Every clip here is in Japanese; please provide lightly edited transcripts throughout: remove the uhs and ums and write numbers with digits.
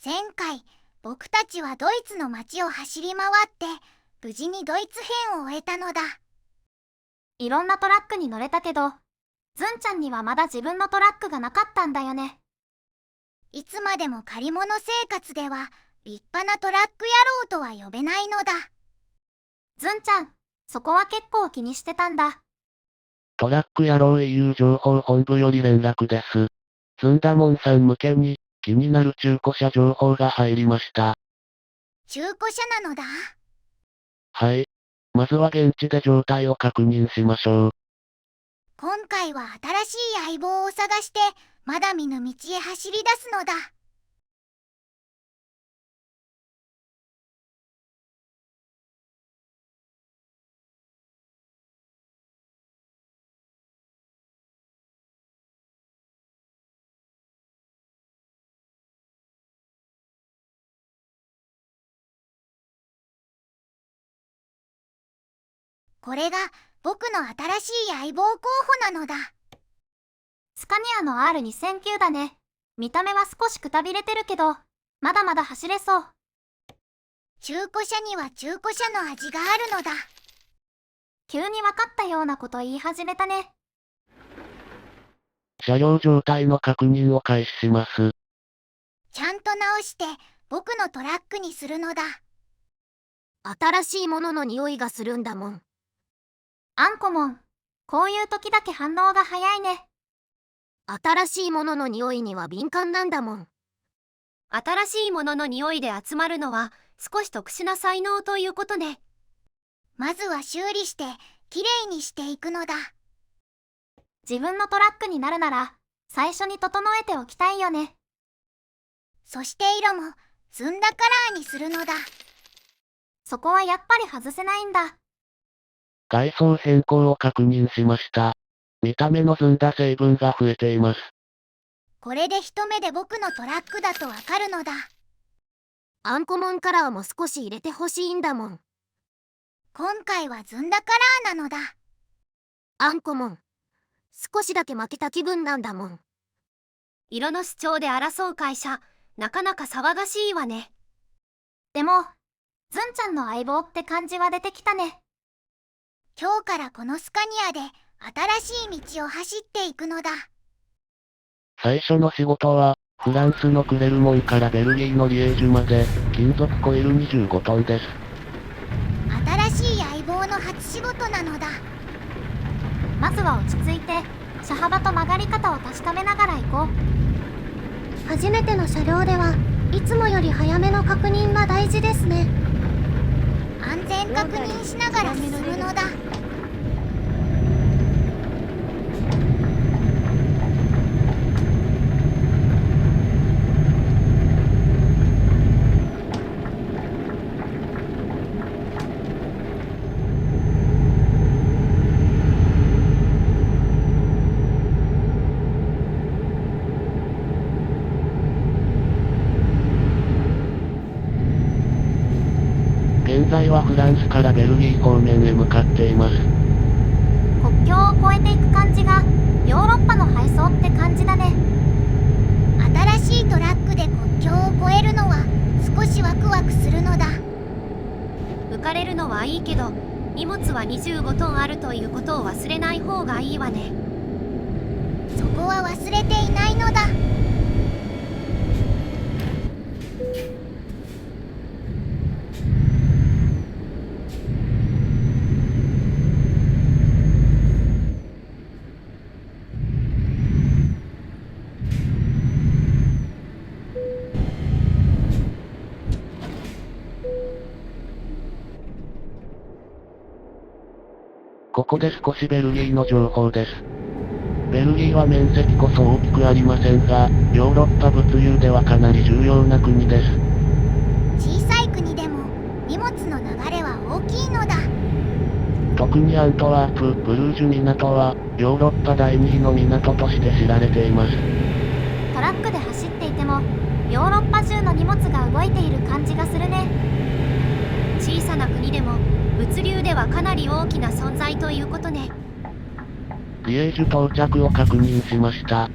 前回、僕たちはドイツの街を走り回って、無事にドイツ編を終えたのだ。いろんなトラックに乗れたけど、ずんちゃんにはまだ自分のトラックがなかったんだよね。いつまでも借り物生活では、立派なトラック野郎とは呼べないのだ。ずんちゃん、そこは結構気にしてたんだ。トラック野郎 EU 情報本部より連絡です。ずんだもんさん向けに、気になる中古車情報が入りました。中古車なのだ。はい。まずは現地で状態を確認しましょう。今回は新しい相棒を探して、まだ見ぬ道へ走り出すのだ。これが僕の新しい相棒候補なのだ。スカニアの R2009 だね。見た目は少しくたびれてるけど、まだまだ走れそう。中古車には中古車の味があるのだ。急に分かったようなこと言い始めたね。車両状態の確認を開始します。ちゃんと直して僕のトラックにするのだ。新しいものの匂いがするんだもん。アンコモン、こういう時だけ反応が早いね。新しいものの匂いには敏感なんだもん。新しいものの匂いで集まるのは少し特殊な才能ということね。まずは修理してきれいにしていくのだ。自分のトラックになるなら最初に整えておきたいよね。そして色もずんだカラーにするのだ。そこはやっぱり外せないんだ。外装変更を確認しました。見た目のずんだ成分が増えています。これで一目で僕のトラックだとわかるのだ。アンコモンカラーも少し入れてほしいんだもん。今回はずんだカラーなのだ。アンコモン、少しだけ負けた気分なんだもん。色の主張で争う会社、なかなか騒がしいわね。でも、ずんちゃんの相棒って感じは出てきたね。今日からこのスカニアで新しい道を走っていくのだ。最初の仕事は、フランスのクレルモンからベルギーのリエージュまで、金属コイル25トンです。新しい相棒の初仕事なのだ。まずは落ち着いて、車幅と曲がり方を確かめながら行こう。初めての車両ではいつもより早めの確認が大事ですね。安全確認しながら進むのだ。現在はフランスからベルギー方面へ向かっています。国境を越えていく感じが、ヨーロッパの配送って感じだね。新しいトラックで国境を越えるのは少しワクワクするのだ。浮かれるのはいいけど、荷物は25トンあるということを忘れない方がいいわね。そこは忘れていないのだ。ここで少しベルギーの情報です。ベルギーは面積こそ大きくありませんが、ヨーロッパ物流ではかなり重要な国です。小さい国でも荷物の流れは大きいのだ。特にアントワープ、ブルージュ港は、ヨーロッパ第2位の港として知られています。トラックで走っていても、ヨーロッパ中の荷物が動いている感じがするね。小さな国でも、物流ではかなり大きな存在ということね。リエージュ到着を確認しました。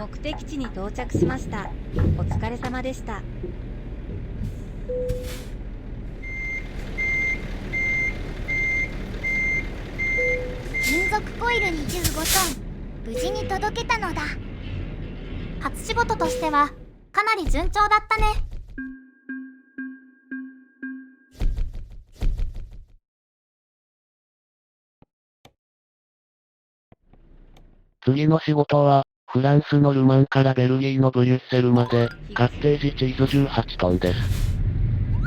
目的地に到着しました。お疲れ様でした。金属コイル25トン、無事に届けたのだ。初仕事としてはかなり順調だったね。次の仕事は、フランスのルマンからベルギーのブリュッセルまで、カッテージチーズ18トンです。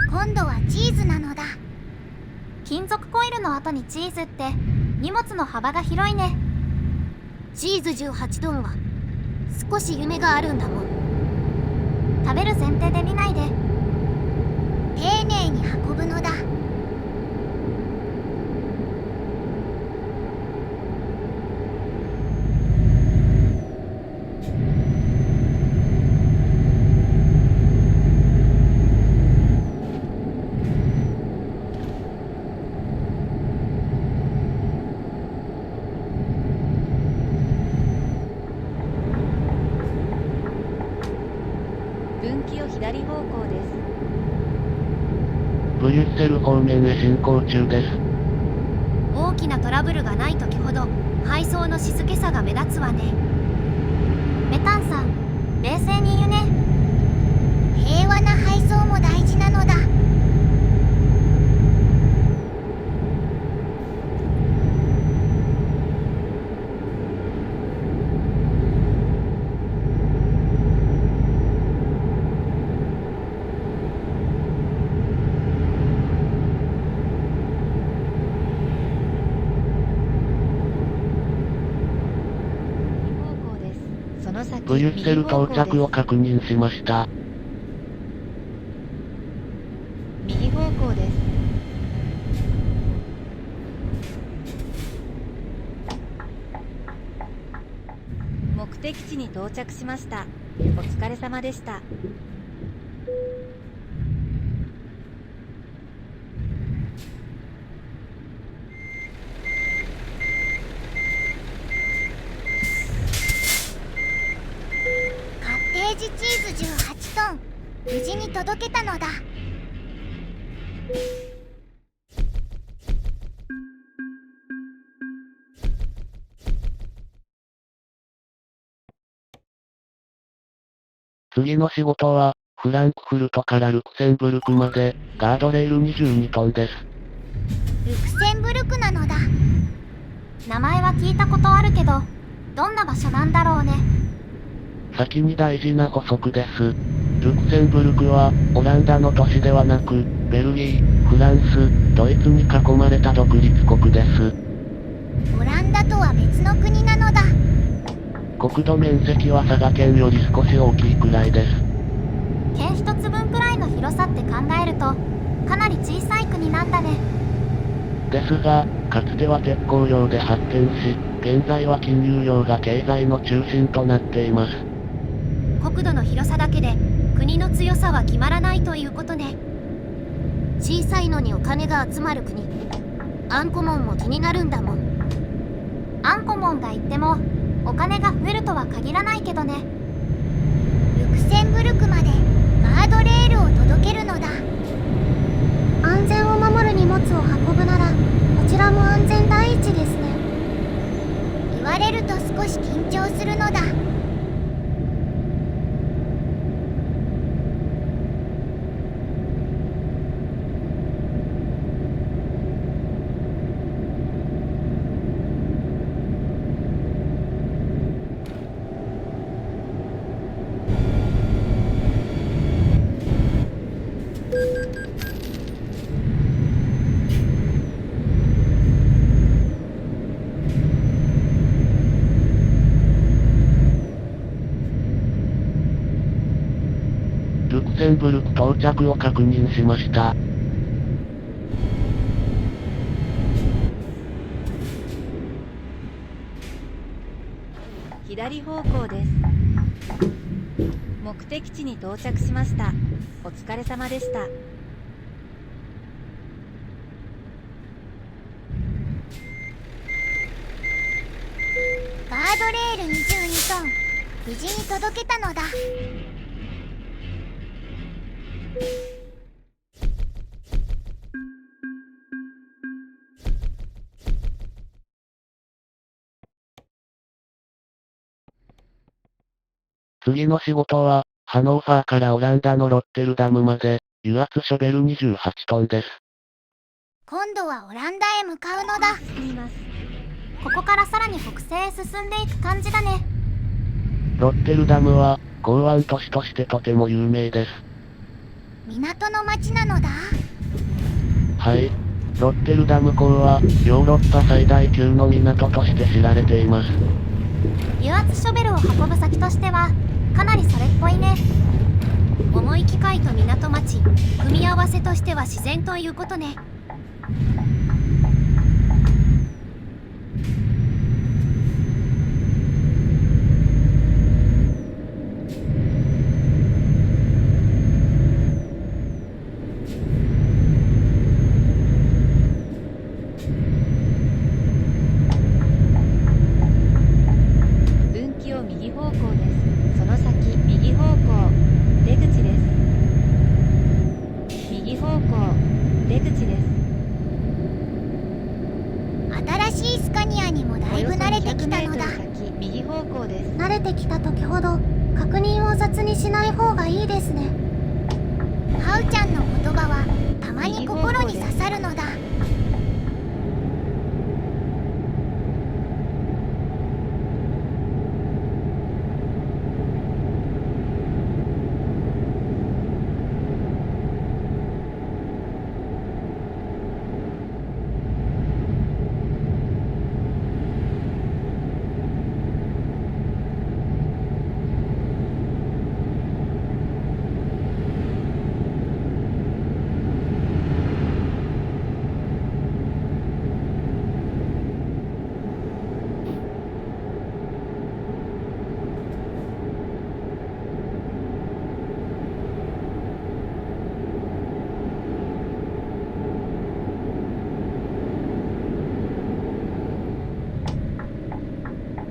今度はチーズなのだ。金属コイルの後にチーズって荷物の幅が広いね。チーズ18トンは少し夢があるんだもん。食べる前提で見ないで。丁寧に運ぶのだ。分岐を左方向です。ブリュッセル方面へ進行中です。大きなトラブルがない時ほど配送の静けさが目立つわね。メタンさん、冷静に言うね。平和な配送も大事なのだ。ブリュッセル到着を確認しました。右方向です。目的地に到着しました。お疲れ様でした。カッテージチーズ18トン、無事に届けたのだ。次の仕事は、フランクフルトからルクセンブルクまで、ガードレール22トンです。ルクセンブルクなのだ。名前は聞いたことあるけど、どんな場所なんだろうね。先に大事な補足です。ルクセンブルクは、オランダの都市ではなく、ベルギー、フランス、ドイツに囲まれた独立国です。オランダとは別の国なのだ。国土面積は佐賀県より少し大きいくらいです。県一つ分くらいの広さって考えると、かなり小さい国なんだね。ですが、かつては鉄鋼業で発展し、現在は金融業が経済の中心となっています。国土の広さだけで国の強さは決まらないということね。小さいのにお金が集まる国。アンコモンも気になるんだもん。アンコモンが言ってもお金が増えるとは限らないけどね。ルクセンブルクまでガードレールを届けるのだ。安全を守る荷物を運ぶなら、こちらも安全第一ですね。言われると少し緊張するのだ。ルクセンブルク到着を確認しました。左方向です。目的地に到着しました。お疲れ様でした。ガードレール22トン、無事に届けたのだ。次の仕事は、ハノーファーからオランダのロッテルダムまで、油圧ショベル28トンです。今度はオランダへ向かうのだ。進みます。ここからさらに北西へ進んでいく感じだね。ロッテルダムは、港湾都市としてとても有名です。港の町なのだ。はい。ロッテルダム港は、ヨーロッパ最大級の港として知られています。油圧ショベルを運ぶ先としてはかなりそれっぽいね。重い機械と港町、組み合わせとしては自然ということね。分岐を右方向です。その先、右方向。出口です。右方向。出口です。新しいスカニアにもだいぶ慣れてきたのだ。およそ200メートル先、右方向です。慣れてきた時ほど確認を雑にしない方がいいですね。ハウちゃんの言葉はたまに心に刺さるのだ。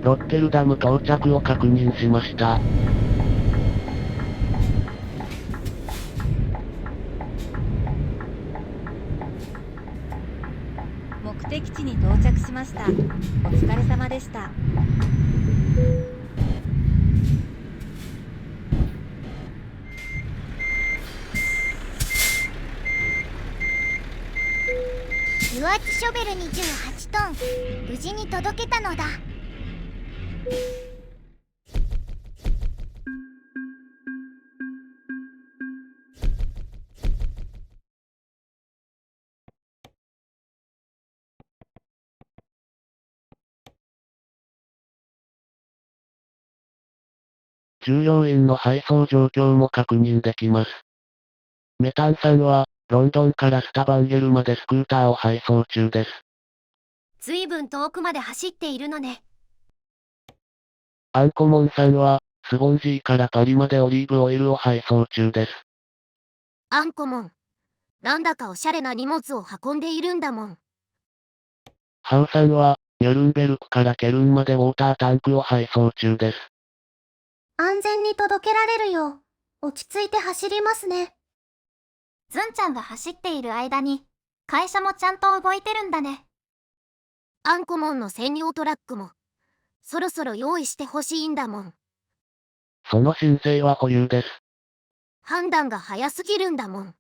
ロッテルダム到着を確認しました。目的地に到着しました。お疲れ様でした。油圧ショベル28トン、無事に届けたのだ。従業員の配送状況も確認できます。メタンさんは、ロンドンからスタバンゲルまでスクーターを配送中です。ずいぶん遠くまで走っているのね。アンコモンさんは、スボンジーからパリまでオリーブオイルを配送中です。アンコモン、なんだかおしゃれな荷物を運んでいるんだもん。ハウさんは、ニュルンベルクからケルンまでウォータータンクを配送中です。安全に届けられるよう落ち着いて走りますね。ズンちゃんが走っている間に会社もちゃんと動いてるんだね。アンコモンの専用トラックもそろそろ用意してほしいんだもん。その申請は保有です。判断が早すぎるんだもん。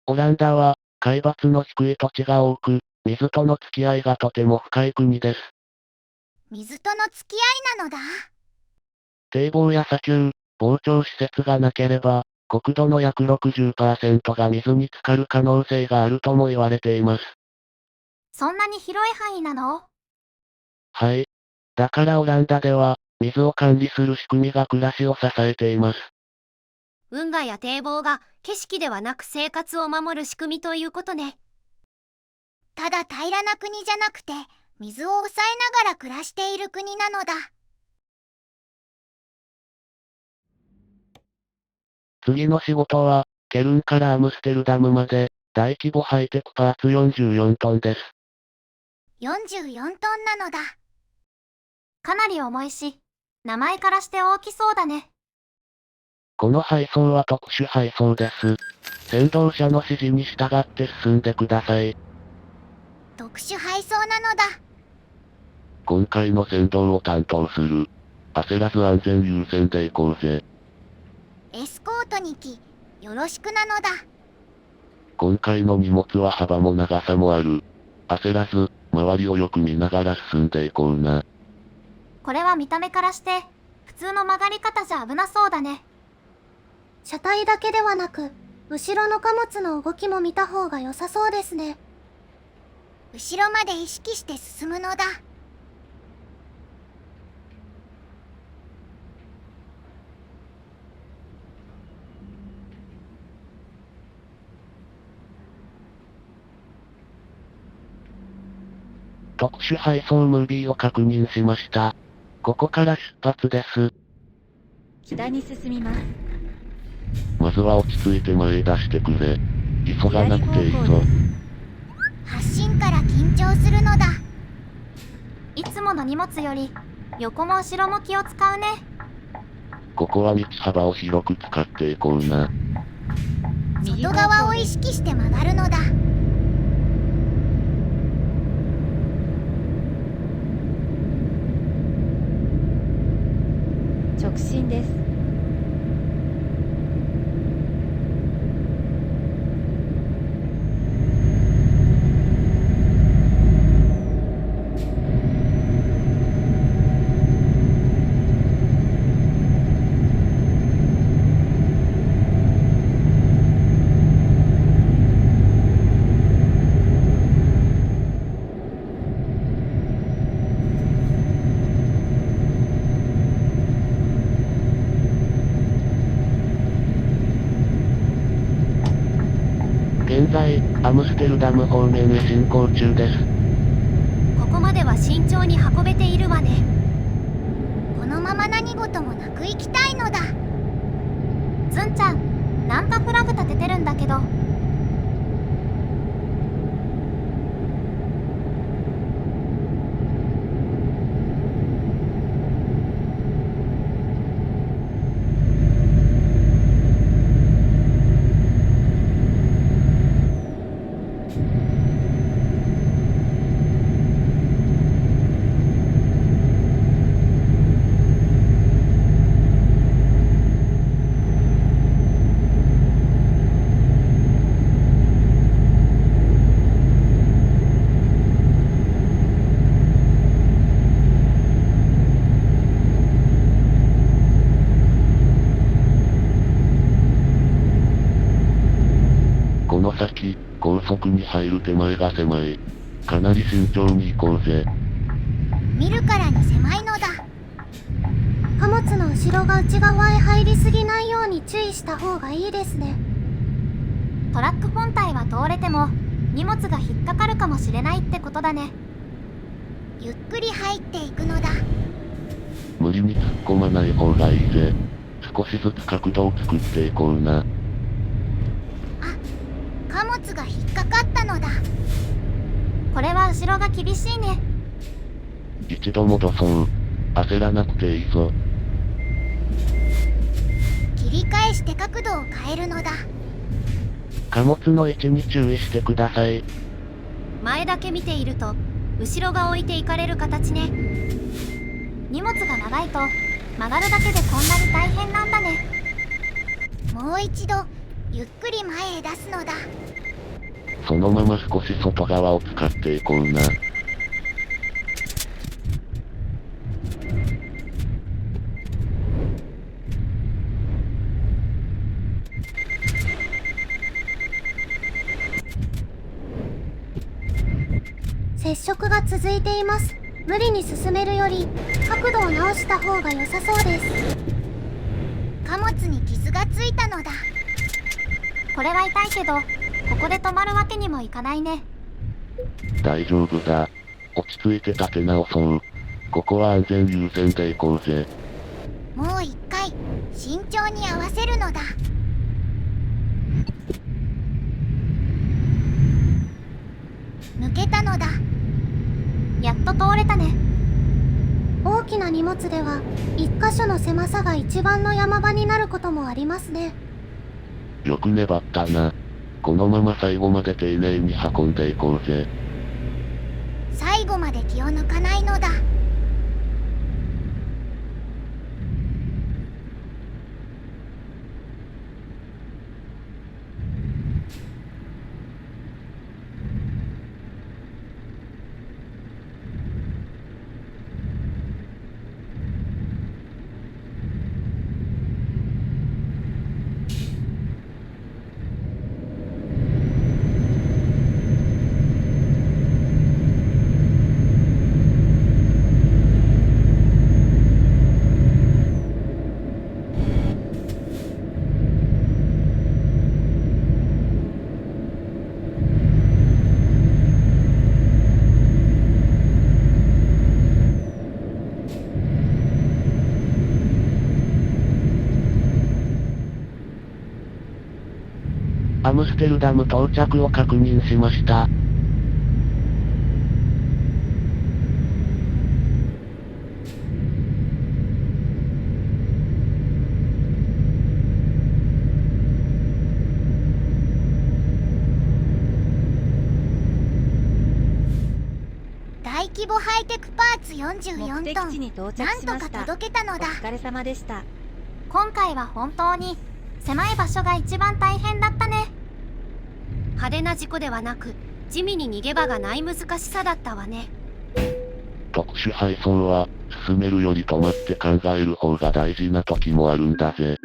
オランダは、海抜の低い土地が多く、水との付き合いがとても深い国です。水との付き合いなのだ。堤防や砂丘、防潮施設がなければ、国土の約 60% が水に浸かる可能性があるとも言われています。そんなに広い範囲なの？はい。だからオランダでは、水を管理する仕組みが暮らしを支えています。運河や堤防が景色ではなく生活を守る仕組みということね。ただ平らな国じゃなくて、水を抑えながら暮らしている国なのだ。次の仕事は、ケルンからアムステルダムまで、大規模ハイテクパーツ44トンです。44トンなのだ。かなり重いし、名前からして大きそうだね。この配送は特殊配送です。先導者の指示に従って進んでください。特殊配送なのだ。今回の先導を担当する。焦らず安全優先で行こうぜ。エスコートに来、よろしくなのだ。今回の荷物は幅も長さもある。焦らず、周りをよく見ながら進んでいこうな。これは見た目からして普通の曲がり方じゃ危なそうだね。車体だけではなく、後ろの貨物の動きも見た方が良さそうですね。後ろまで意識して進むのだ。特殊配送ムービーを確認しました。ここから出発です。北に進みます。まずは落ち着いて前へ出してくれ。急がなくていいぞ。発進から緊張するのだ。いつもの荷物より横も後ろも気を使うね。ここは道幅を広く使っていこうな。外側を意識して曲がるのだ。直進です。現在、アムステルダム方面へ進行中です。ここまでは慎重に運べているわね。このまま何事もなく行きたいのだ。ずんちゃん、ナンパフラグ立ててるんだけど。この先、高速に入る手前が狭い。かなり慎重に行こうぜ。見るからに狭いのだ。貨物の後ろが内側へ入りすぎないように注意した方がいいですね。トラック本体は通れても荷物が引っかかるかもしれないってことだね。ゆっくり入っていくのだ。無理に突っ込まない方がいいぜ。少しずつ角度を作っていこうな。貨物が引っかかったのだ。これは後ろが厳しいね。一度戻そう。焦らなくていいぞ。切り返して角度を変えるのだ。貨物の位置に注意してください。前だけ見ていると後ろが置いていかれる形ね。荷物が長いと曲がるだけでこんなに大変なんだね。もう一度ゆっくり前へ出すのだ。そのまま少し外側を使っていこうな。接触が続いています。無理に進めるより角度を直した方が良さそうです。貨物に傷がついたのだ。これは痛いけどここで止まるわけにもいかないね。大丈夫だ。落ち着いて立て直そう。ここは安全優先で行こうぜ。もう一回慎重に合わせるのだ。抜けたのだ。やっと通れたね。大きなな荷物では一箇所の狭さが一番の山場になることもありますね。よく粘ったな。このまま最後まで丁寧に運んでいこうぜ。最後まで気を抜かないのだ。アムステルダム到着を確認しました。大規模ハイテクパーツ44目的トン。地に到着なんとかしました。届けたのだ。お疲れ様でした。今回は本当に狭い場所が一番大変だったね。派手な事故ではなく地味に逃げ場がない難しさだったわね。特殊配送は、進めるより止まって考える方が大事な時もあるんだぜ。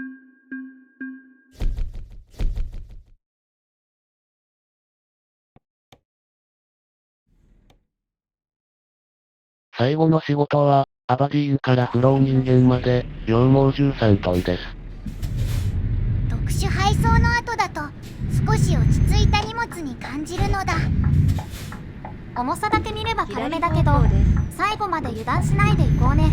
最後の仕事は、アバディーンからフロー人間まで、羊毛13トンです。特殊配送の後だと少し落ち着いた荷物に感じるのだ。重さだけ見れば軽めだけど左方向です最後まで油断しないでいこうね。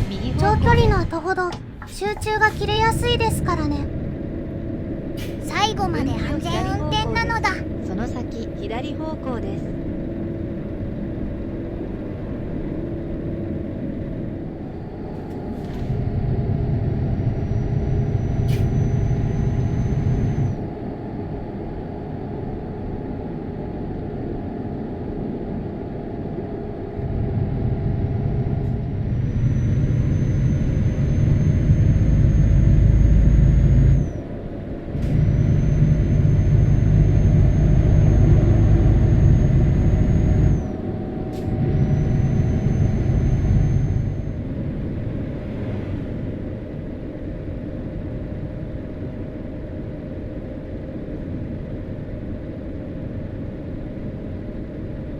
右方向長距離の後ほど集中が切れやすいですからね。最後まで安全運転なのだ。その先左方向です。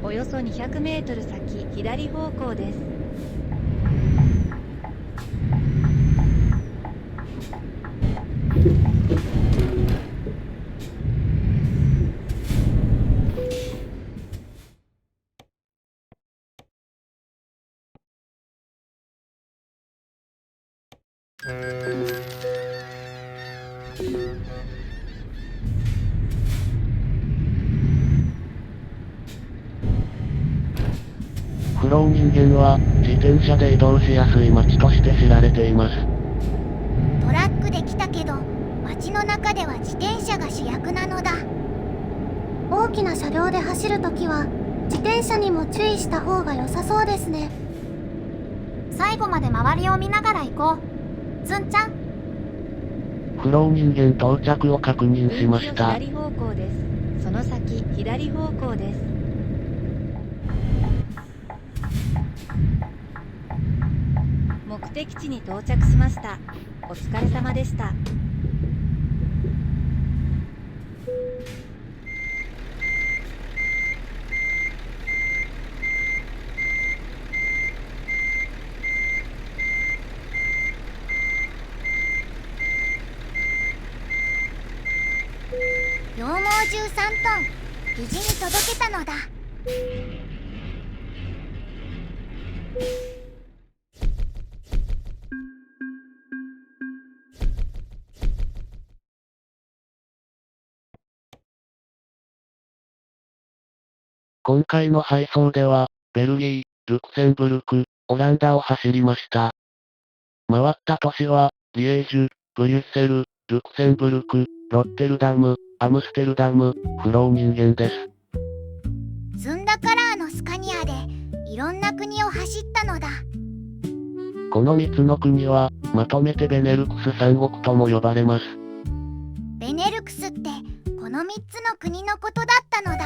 およそ200メートル先左方向です。フロー人間は、自転車で移動しやすい街として知られています。トラックで来たけど街の中では自転車が主役なのだ。大きな車両で走るときは自転車にも注意した方が良さそうですね。最後まで周りを見ながら行こう。ずんちゃん、フロー人間到着を確認しました。左方向です。その先左方向です。目的地に到着しました。お疲れ様でした。羊毛13トン、無事に届けたのだ。今回の配送では、ベルギー、ルクセンブルク、オランダを走りました。回った都市は、リエージュ、ブリュッセル、ルクセンブルク、ロッテルダム、アムステルダム、フローニンゲンです。積んだカラーのスカニアでいろんな国を走ったのだ。この3つの国は、まとめてベネルクス3国とも呼ばれます。ベネルクスってこの3つの国のことだったのだ。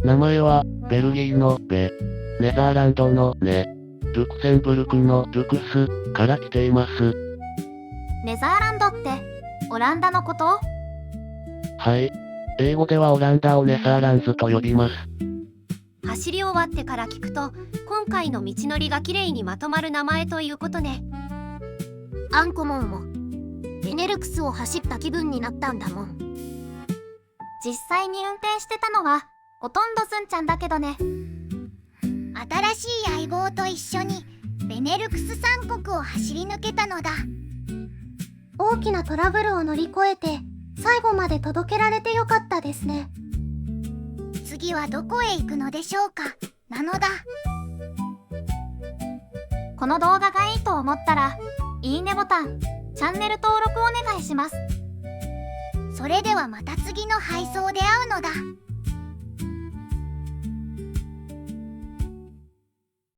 名前は、ベルギーのベ、ネザーランドのネ、ルクセンブルクのルクスから来ています。ネザーランドってオランダのこと？はい。英語ではオランダをネザーランズと呼びます。走り終わってから聞くと、今回の道のりがきれいにまとまる名前ということね。アンコモンもベネルクスを走った気分になったんだもん。実際に運転してたのはほとんどズンちゃんだけどね。新しい相棒と一緒にベネルクス3国を走り抜けたのだ。大きなトラブルを乗り越えて最後まで届けられてよかったですね。次はどこへ行くのでしょうか、なのだ。この動画がいいと思ったらいいねボタン、チャンネル登録お願いします。それではまた次の配送で会うのだ。